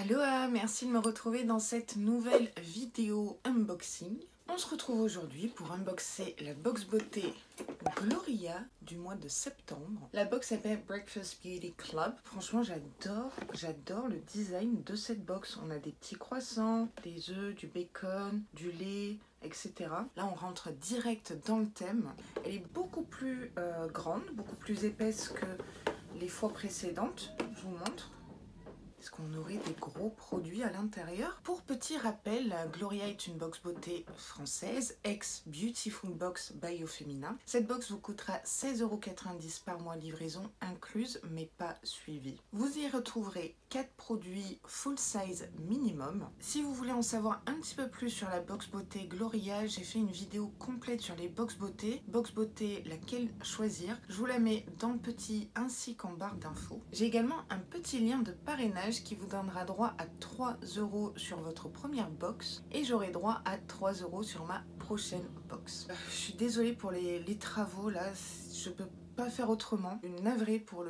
Aloha, merci de me retrouver dans cette nouvelle vidéo unboxing. On se retrouve aujourd'hui pour unboxer la box beauté Gloria du mois de septembre. La box s'appelle Breakfast Beauty Club. Franchement, j'adore le design de cette box. On a des petits croissants, des œufs, du bacon, du lait, etc. Là, on rentre direct dans le thème. Elle est beaucoup plus grande, beaucoup plus épaisse que les fois précédentes. Je vous montre. Est-ce qu'on aurait des gros produits à l'intérieur? Pour petit rappel, Gloria est une box beauté française, ex Beautiful Box by Eufemina. Cette box vous coûtera 16,90 € par mois, livraison incluse mais pas suivie. Vous y retrouverez 4 produits full size minimum. Si vous voulez en savoir un petit peu plus sur la box beauté Gloria, j'ai fait une vidéo complète sur les box beauté laquelle choisir. Je vous la mets dans le petit ainsi qu'en barre d'infos. J'ai également un petit lien de parrainage qui vous donnera droit à 3 € sur votre première box et j'aurai droit à 3 € sur ma prochaine box. Je suis désolée pour les travaux là, je peux pas faire autrement, une navrée pour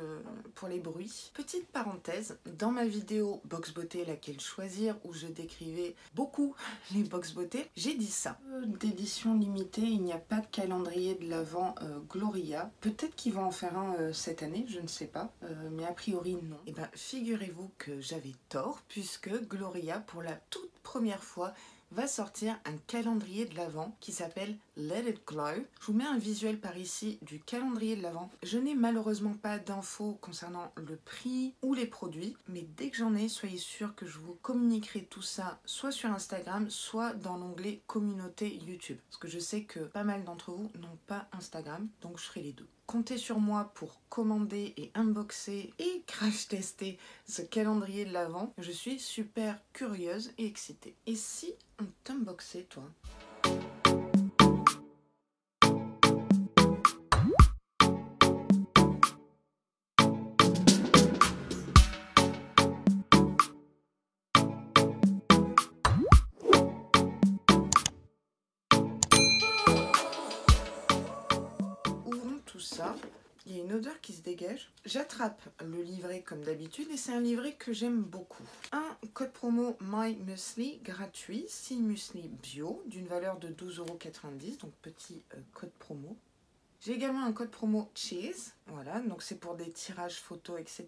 les bruits. Petite parenthèse, dans ma vidéo box beauté laquelle choisir où je décrivais beaucoup les box beauté, j'ai dit ça. D'édition limitée, il n'y a pas de calendrier de l'Avent Gloria. Peut-être qu'ils vont en faire un cette année, je ne sais pas, mais a priori non. Et ben figurez-vous que j'avais tort puisque Gloria pour la toute première fois va sortir un calendrier de l'Avent qui s'appelle Let It Glow. Je vous mets un visuel par ici du calendrier de l'Avent. Je n'ai malheureusement pas d'infos concernant le prix ou les produits, mais dès que j'en ai, soyez sûr que je vous communiquerai tout ça soit sur Instagram, soit dans l'onglet communauté YouTube. Parce que je sais que pas mal d'entre vous n'ont pas Instagram, donc je ferai les deux. Comptez sur moi pour commander et unboxer et crash tester ce calendrier de l'Avent. Je suis super curieuse et excitée. Et si on t'unboxait, toi? Ouvrons tout ça. Il y a une odeur qui se dégage. J'attrape le livret comme d'habitude et c'est un livret que j'aime beaucoup. Un code promo My Muesli gratuit, 6 muesli bio d'une valeur de 12,90 €, donc petit code promo. J'ai également un code promo Cheese, voilà, donc c'est pour des tirages photos, etc.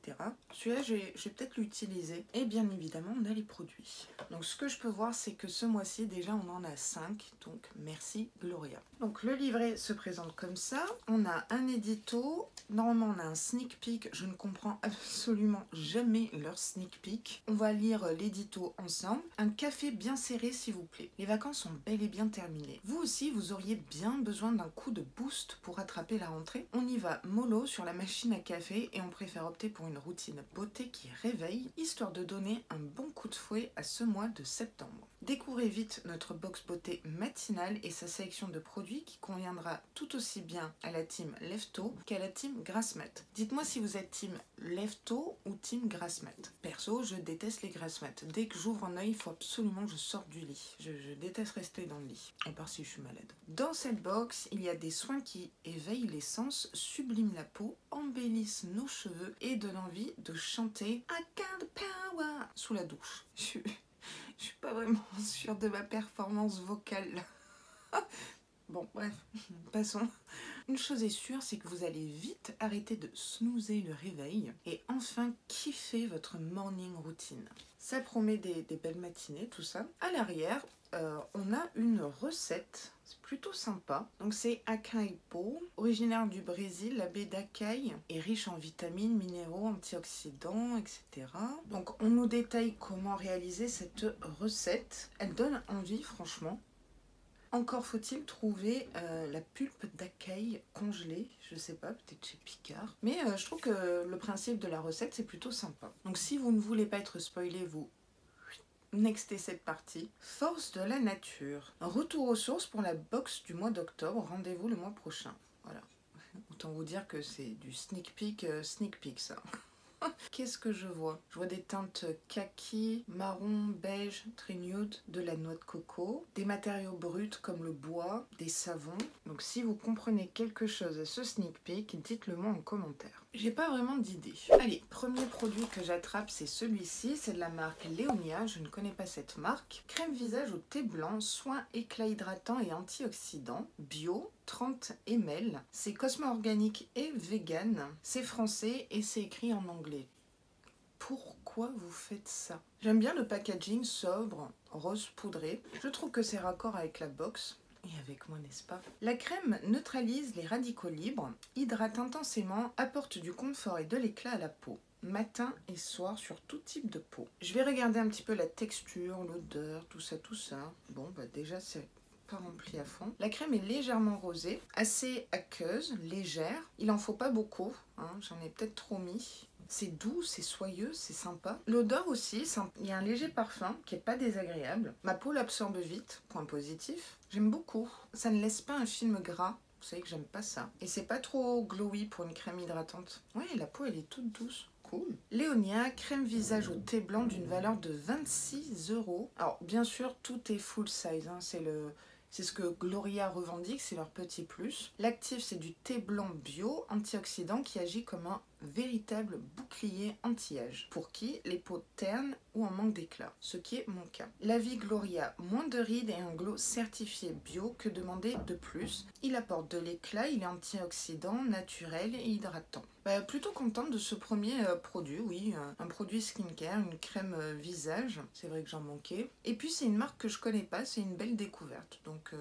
Celui-là, je vais peut-être l'utiliser. Et bien évidemment, on a les produits. Donc ce que je peux voir, c'est que ce mois-ci, déjà, on en a 5, donc merci Gloria. Donc le livret se présente comme ça. On a un édito, normalement on a un sneak peek, je ne comprends absolument jamais leur sneak peek. On va lire l'édito ensemble. Un café bien serré s'il vous plaît. Les vacances sont bel et bien terminées. Vous aussi, vous auriez bien besoin d'un coup de boost pour attraper la rentrée. On y va mollo sur la machine à café et on préfère opter pour une routine beauté qui réveille, histoire de donner un bon coup de fouet à ce mois de septembre. Découvrez vite notre box beauté matinale et sa sélection de produits qui conviendra tout aussi bien à la team Lefto qu'à la team Grasse Mat. Dites-moi si vous êtes team Lefto ou team Grasse Mat. Perso, je déteste les Grasse Mat. Dès que j'ouvre un œil, il faut absolument que je sorte du lit. Je déteste rester dans le lit, à part si je suis malade. Dans cette box, il y a des soins qui éveillent les sens, subliment la peau, embellissent nos cheveux et donnent envie de chanter I got the power sous la douche. Je suis pas vraiment sûre de ma performance vocale. Bon, bref, passons. Une chose est sûre, c'est que vous allez vite arrêter de snoozer le réveil et enfin kiffer votre morning routine. Ça promet des belles matinées, tout ça. À l'arrière, on a une recette, c'est plutôt sympa. Donc c'est Acai Bowl, originaire du Brésil. La baie d'Acai est riche en vitamines, minéraux, antioxydants, etc. Donc on nous détaille comment réaliser cette recette. Elle donne envie, franchement. Encore faut-il trouver la pulpe d'acai congelée, je sais pas, peut-être chez Picard. Mais je trouve que le principe de la recette, c'est plutôt sympa. Donc si vous ne voulez pas être spoilé, vous nextez cette partie. Force de la nature. Retour aux sources pour la box du mois d'octobre. Rendez-vous le mois prochain. Voilà. Autant vous dire que c'est du sneak peek ça. Qu'est-ce que je vois? Je vois des teintes kaki, marron, beige, très nude, de la noix de coco, des matériaux bruts comme le bois, des savons. Donc si vous comprenez quelque chose à ce sneak peek, dites-le moi en commentaire. J'ai pas vraiment d'idée. Allez, premier produit que j'attrape, c'est celui-ci. C'est de la marque Léonia. Je ne connais pas cette marque. Crème visage au thé blanc, soin éclat hydratant et antioxydant. Bio, 30 ml. C'est cosmo-organique et vegan. C'est français et c'est écrit en anglais. Pourquoi vous faites ça? J'aime bien le packaging sobre, rose poudré. Je trouve que c'est raccord avec la box. Et avec moi, n'est-ce pas? La crème neutralise les radicaux libres, hydrate intensément, apporte du confort et de l'éclat à la peau. Matin et soir sur tout type de peau. Je vais regarder un petit peu la texture, l'odeur, tout ça, tout ça. Bon, bah déjà, c'est pas rempli à fond. La crème est légèrement rosée, assez aqueuse, légère. Il en faut pas beaucoup, hein, j'en ai peut-être trop mis. C'est doux, c'est soyeux, c'est sympa. L'odeur aussi, il y a un léger parfum qui est pas désagréable. Ma peau l'absorbe vite, point positif. J'aime beaucoup. Ça ne laisse pas un film gras. Vous savez que j'aime pas ça. Et c'est pas trop glowy pour une crème hydratante. Ouais, la peau elle est toute douce. Cool. Léonia, crème visage au thé blanc d'une valeur de 26 €. Alors bien sûr, tout est full size, hein. C'est ce que Gloria revendique, c'est leur petit plus. L'actif, c'est du thé blanc bio, antioxydant, qui agit comme un véritable bouclier anti-âge. Pour qui? Les peaux ternes ou en manque d'éclat, ce qui est mon cas. La vie Gloria, moins de rides et un glow certifié bio, que demander de plus? Il apporte de l'éclat, il est antioxydant, naturel et hydratant. Plutôt contente de ce premier produit, oui, un produit skincare, une crème visage, c'est vrai que j'en manquais. Et puis c'est une marque que je connais pas, c'est une belle découverte, donc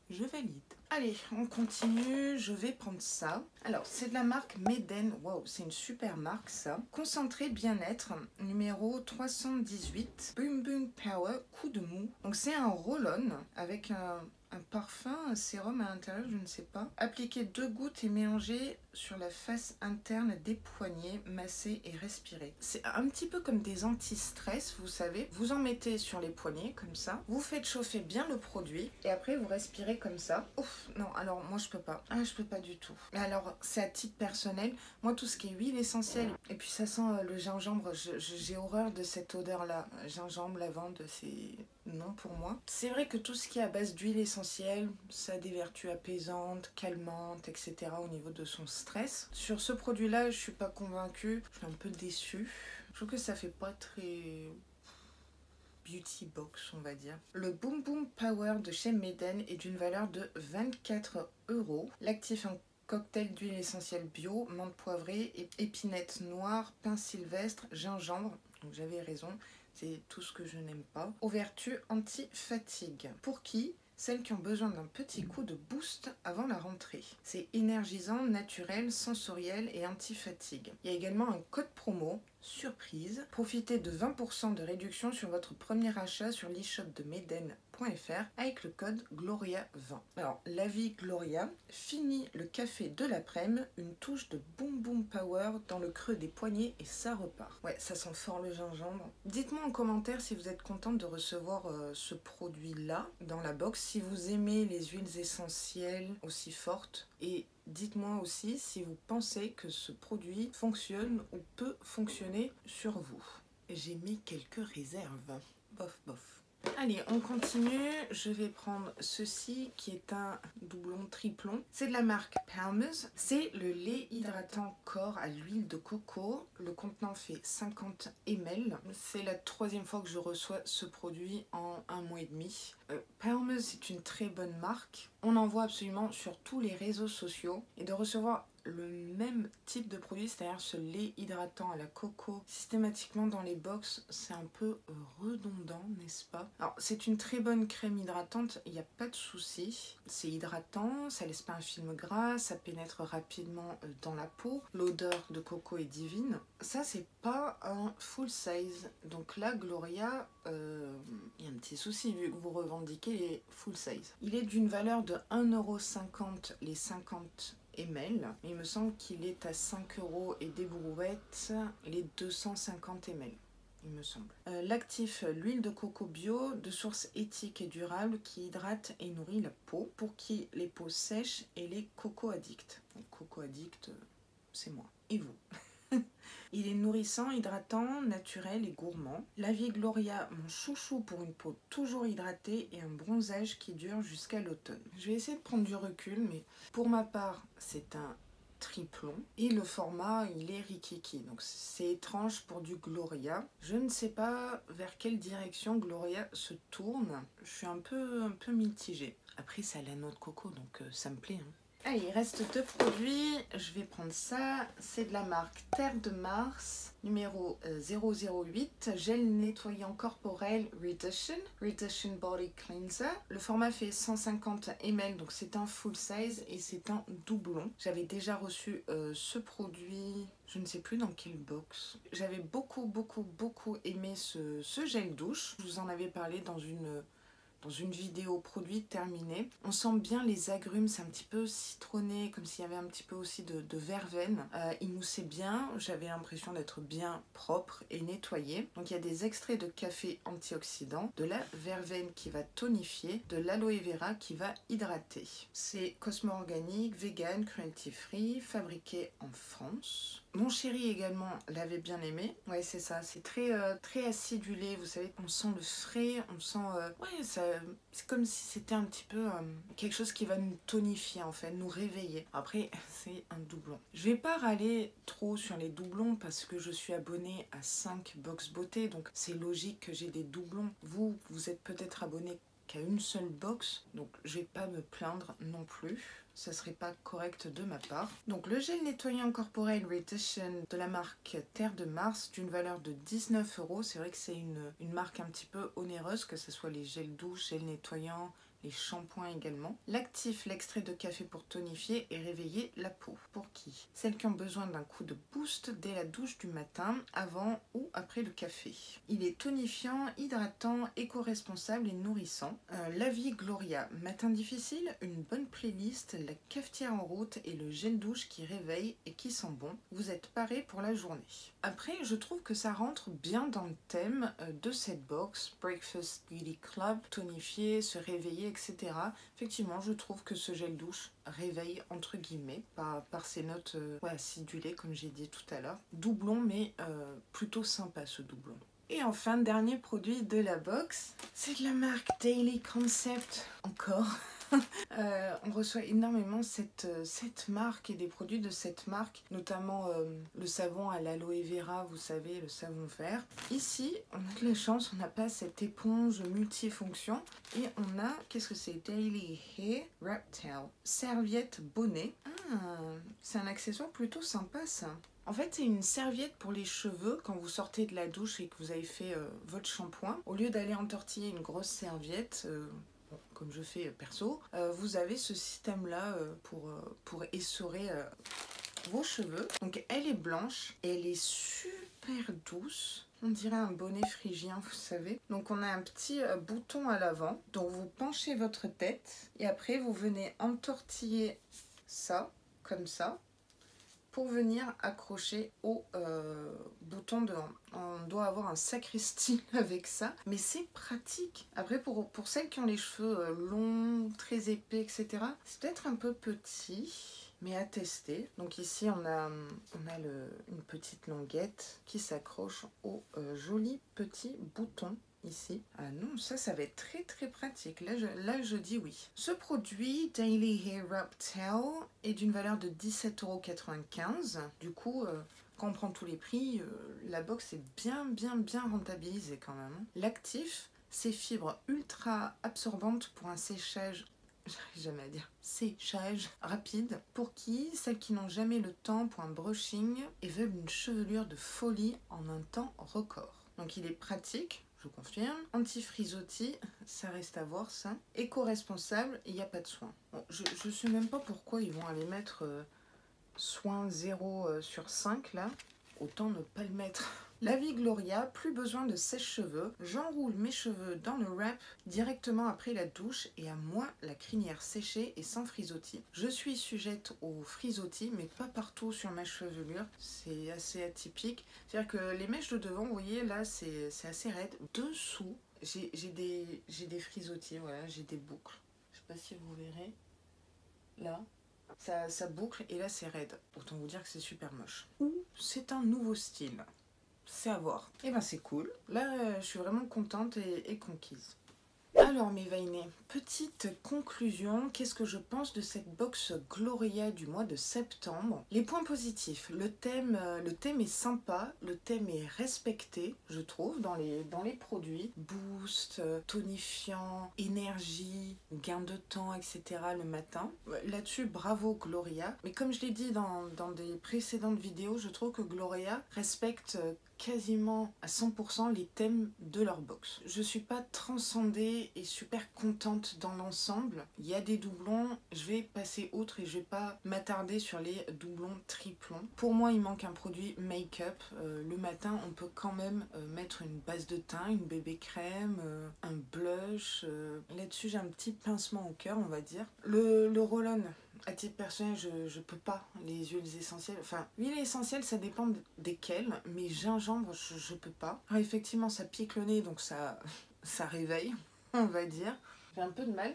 je valide. Allez, on continue, je vais prendre ça. Alors, c'est de la marque Meden, waouh, c'est une super marque ça. Concentré bien-être, numéro 318, Boom Boom Power, coup de mou. Donc c'est un roll-on avec un parfum, un sérum à l'intérieur, je ne sais pas. Appliquez 2 gouttes et mélangez sur la face interne des poignets, massez et respirez. C'est un petit peu comme des anti-stress, vous savez. Vous en mettez sur les poignets, comme ça. Vous faites chauffer bien le produit et après vous respirez comme ça. Ouf, non, alors moi je peux pas. Ah, je peux pas du tout. Mais alors, c'est à titre personnel. Moi, tout ce qui est huile essentielle, et puis ça sent le gingembre, j'ai horreur de cette odeur-là. Gingembre, lavande, c'est non pour moi. C'est vrai que tout ce qui est à base d'huile essentielle, ça a des vertus apaisantes, calmantes, etc. au niveau de son stress. Sur ce produit-là, je suis pas convaincue. Je suis un peu déçue. Je trouve que ça fait pas très beauty box, on va dire. Le Boom Boom Power de chez Meden est d'une valeur de 24 €. L'actif en cocktail d'huile essentielle bio, menthe poivrée, épinette noire, pin sylvestre, gingembre. Donc j'avais raison, c'est tout ce que je n'aime pas. Aux vertus anti-fatigue. Pour qui? Celles qui ont besoin d'un petit coup de boost avant la rentrée. C'est énergisant, naturel, sensoriel et anti-fatigue. Il y a également un code promo, surprise. Profitez de 20% de réduction sur votre premier achat sur l'e-shop de Meden.fr avec le code GLORIA20. Alors, la vie Gloria, fini le café de l'après-midi, une touche de boom boom power dans le creux des poignets et ça repart. Ouais, ça sent fort le gingembre. Dites-moi en commentaire si vous êtes contente de recevoir ce produit-là dans la box, si vous aimez les huiles essentielles aussi fortes, et dites-moi aussi si vous pensez que ce produit fonctionne ou peut fonctionner sur vous. J'ai mis quelques réserves. Bof, bof. Allez, on continue. Je vais prendre ceci qui est un doublon triplon. C'est de la marque Palmer's. C'est le lait hydratant corps à l'huile de coco. Le contenant fait 50 ml. C'est la 3e fois que je reçois ce produit en 1 mois et demi. Palmer's, c'est une très bonne marque. On en voit absolument sur tous les réseaux sociaux. Et de recevoir le même type de produit, c'est-à-dire ce lait hydratant à la coco, systématiquement dans les box, c'est un peu redondant, n'est-ce pas? Alors, c'est une très bonne crème hydratante, il n'y a pas de souci. C'est hydratant, ça laisse pas un film gras, ça pénètre rapidement dans la peau. L'odeur de coco est divine. Ça, c'est pas un full size. Donc là, Gloria, il y a un petit souci vu que vous revendiquez les full size. Il est d'une valeur de 1,50 € les 50 ml. Il me semble qu'il est à 5 € et des brouettes les 250 ml. Il me semble. L'actif, l'huile de coco bio de source éthique et durable qui hydrate et nourrit la peau pour qui les peaux sèches et les coco addicts. Donc, coco addict, c'est moi. Et vous? Il est nourrissant, hydratant, naturel et gourmand. La vie Gloria, mon chouchou pour une peau toujours hydratée et un bronzage qui dure jusqu'à l'automne. Je vais essayer de prendre du recul, mais pour ma part, c'est un triplon. Et le format, il est rikiki. Donc c'est étrange pour du Gloria. Je ne sais pas vers quelle direction Gloria se tourne. Je suis un peu mitigée. Après, c'est à la noix de coco, donc ça me plaît. Allez, il reste 2 produits. Je vais prendre ça. C'est de la marque Terre de Mars, numéro 008, gel nettoyant corporel Reduction Body Cleanser. Le format fait 150 ml, donc c'est un full size et c'est un doublon. J'avais déjà reçu ce produit, je ne sais plus dans quelle box. J'avais beaucoup aimé ce gel douche. Je vous en avais parlé dans une vidéo produit terminée. On sent bien les agrumes, c'est un petit peu citronné, comme s'il y avait un petit peu aussi de verveine. Il moussait bien, j'avais l'impression d'être bien propre et nettoyé. Donc il y a des extraits de café antioxydant, de la verveine qui va tonifier, de l'aloe vera qui va hydrater. C'est Cosmo organique, vegan, cruelty free, fabriqué en France. Mon chéri également l'avait bien aimé. Ouais, c'est ça, c'est très acidulé, vous savez, on sent le frais, on sent... ouais, c'est comme si c'était un petit peu quelque chose qui va nous tonifier en fait, nous réveiller. Après, c'est un doublon. Je vais pas râler trop sur les doublons parce que je suis abonnée à 5 box beauté, donc c'est logique que j'ai des doublons. Vous êtes peut-être abonné qu'à une seule box, donc je vais pas me plaindre non plus. Ça serait pas correct de ma part. Donc le gel nettoyant corporel Reduction de la marque Terre de Mars d'une valeur de 19 €. C'est vrai que c'est une marque un petit peu onéreuse, que ce soit les gels douche, gel nettoyant, les shampoings également. L'actif, l'extrait de café pour tonifier et réveiller la peau. Pour qui? Celles qui ont besoin d'un coup de boost dès la douche du matin, avant ou après le café. Il est tonifiant, hydratant, éco-responsable et nourrissant. La vie Gloria, matin difficile, une bonne playlist, la cafetière en route et le gel douche qui réveille et qui sent bon. Vous êtes paré pour la journée. Après, je trouve que ça rentre bien dans le thème de cette box. Breakfast Beauty Club, tonifier, se réveiller, etc. Effectivement, je trouve que ce gel douche réveille entre guillemets par ses notes acidulées, comme j'ai dit tout à l'heure. Doublon, mais plutôt sympa ce doublon. Et enfin, dernier produit de la box, c'est de la marque Daily Concept, encore. On reçoit énormément cette marque et des produits de cette marque, notamment le savon à l'aloe vera, vous savez, le savon vert. Ici, on a de la chance, on n'a pas cette éponge multifonction et on a, qu'est-ce que c'est? Daily Hair Wrap Towel, serviette bonnet. C'est un accessoire plutôt sympa ça. En fait, c'est une serviette pour les cheveux quand vous sortez de la douche et que vous avez fait votre shampoing. Au lieu d'aller entortiller une grosse serviette, comme je fais perso, vous avez ce système-là pour essorer vos cheveux. Donc elle est blanche et elle est super douce. On dirait un bonnet phrygien, vous savez. Donc on a un petit bouton à l'avant. Donc vous penchez votre tête et après vous venez entortiller ça, comme ça, pour venir accrocher au bouton devant. On doit avoir un sacré style avec ça, mais c'est pratique. Après, pour celles qui ont les cheveux longs, très épais, etc., c'est peut-être un peu petit, mais à tester. Donc ici, on a une petite languette qui s'accroche au joli petit bouton. Ici. Ah non, ça va être très pratique. Là, je dis oui. Ce produit, Daily Hair Wrap Towel, est d'une valeur de 17,95 €. Du coup, quand on prend tous les prix, la box est bien rentabilisée quand même. L'actif, c'est fibres ultra absorbantes pour un séchage... J'arrive jamais à dire. Séchage rapide. Pour qui? Celles qui n'ont jamais le temps pour un brushing et veulent une chevelure de folie en un temps record. Donc il est pratique. Je confirme. Anti-frisottis, ça reste à voir ça. Éco-responsable, il n'y a pas de soin. Bon, je ne sais même pas pourquoi ils vont aller mettre soin 0 sur 5 là. Autant ne pas le mettre. La vie Gloria, plus besoin de sèche-cheveux. J'enroule mes cheveux dans le wrap directement après la douche et à moi la crinière séchée et sans frisottis. Je suis sujette aux frisottis, mais pas partout sur ma chevelure. C'est assez atypique. C'est-à-dire que les mèches de devant, vous voyez, là, c'est assez raide. Dessous, j'ai des frisottis, voilà, j'ai des boucles. Je sais pas si vous verrez. Là. Ça boucle et là c'est raide. Autant vous dire que c'est super moche. Ou c'est un nouveau style. C'est à voir. Et ben c'est cool. Là je suis vraiment contente et conquise. Alors mes Vainés, petite conclusion, qu'est-ce que je pense de cette box Gloria du mois de septembre? Les points positifs, le thème est sympa, le thème est respecté, je trouve, dans les produits. Boost, tonifiant, énergie, gain de temps, etc. le matin. Là-dessus, bravo Gloria. Mais comme je l'ai dit dans des précédentes vidéos, je trouve que Gloria respecte quasiment à 100% les thèmes de leur box. Je suis pas transcendée et super contente dans l'ensemble. Il y a des doublons, je vais passer outre et je vais pas m'attarder sur les doublons triplons. Pour moi, il manque un produit make-up. Le matin, on peut quand même mettre une base de teint, une bébé crème, un blush. Là-dessus, j'ai un petit pincement au cœur, on va dire. Le roll-on, à titre personnel, je peux pas. Les huiles essentielles, enfin, huiles essentielles, ça dépend desquelles, mais gingembre, je peux pas. Alors, effectivement, ça pique le nez, donc ça réveille, on va dire. J'ai un peu de mal.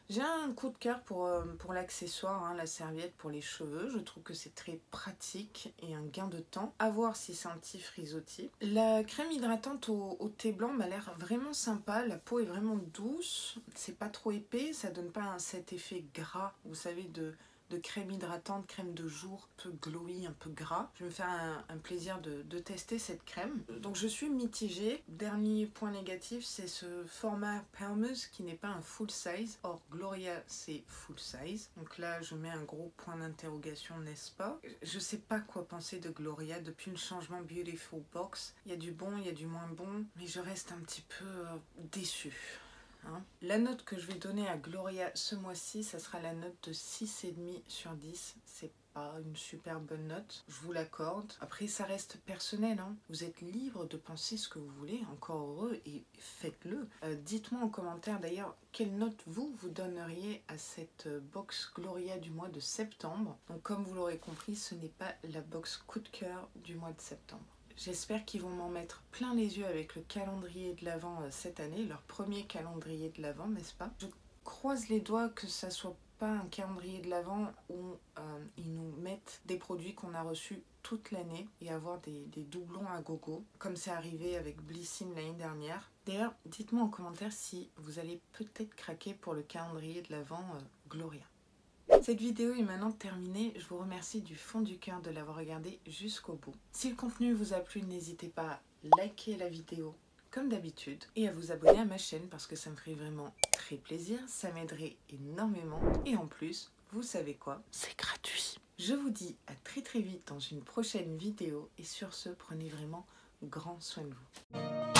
J'ai un coup de cœur pour l'accessoire, hein, la serviette pour les cheveux. Je trouve que c'est très pratique et un gain de temps. À voir si c'est un petit frisottis. La crème hydratante au thé blanc m'a l'air vraiment sympa. La peau est vraiment douce. C'est pas trop épais. Ça donne pas cet effet gras, vous savez, de crème hydratante, crème de jour, un peu glowy, un peu gras. Je vais me faire un plaisir de tester cette crème. Donc je suis mitigée. Dernier point négatif, c'est ce format Palmer's qui n'est pas un full size. Or Gloria, c'est full size. Donc là, je mets un gros point d'interrogation, n'est-ce pas? Je sais pas quoi penser de Gloria depuis le changement Beautiful Box. Il y a du bon, il y a du moins bon, mais je reste un petit peu déçue. La note que je vais donner à Gloria ce mois-ci, ça sera la note de 6,5 sur 10. C'est pas une super bonne note, je vous l'accorde. Après, ça reste personnel, hein. Vous êtes libre de penser ce que vous voulez, encore heureux, et faites-le. Dites-moi en commentaire d'ailleurs quelle note vous donneriez à cette box Gloria du mois de septembre. Donc comme vous l'aurez compris, ce n'est pas la box coup de cœur du mois de septembre. J'espère qu'ils vont m'en mettre plein les yeux avec le calendrier de l'Avent cette année, leur premier calendrier de l'Avent, n'est-ce pas? Je croise les doigts que ça soit pas un calendrier de l'Avent où ils nous mettent des produits qu'on a reçus toute l'année et avoir des doublons à gogo, comme c'est arrivé avec Blissim l'année dernière. D'ailleurs, dites-moi en commentaire si vous allez peut-être craquer pour le calendrier de l'Avent Gloria. Cette vidéo est maintenant terminée, je vous remercie du fond du cœur de l'avoir regardée jusqu'au bout. Si le contenu vous a plu, n'hésitez pas à liker la vidéo comme d'habitude et à vous abonner à ma chaîne parce que ça me ferait vraiment très plaisir, ça m'aiderait énormément et en plus, vous savez quoi, c'est gratuit. Je vous dis à très vite dans une prochaine vidéo et sur ce, prenez vraiment grand soin de vous.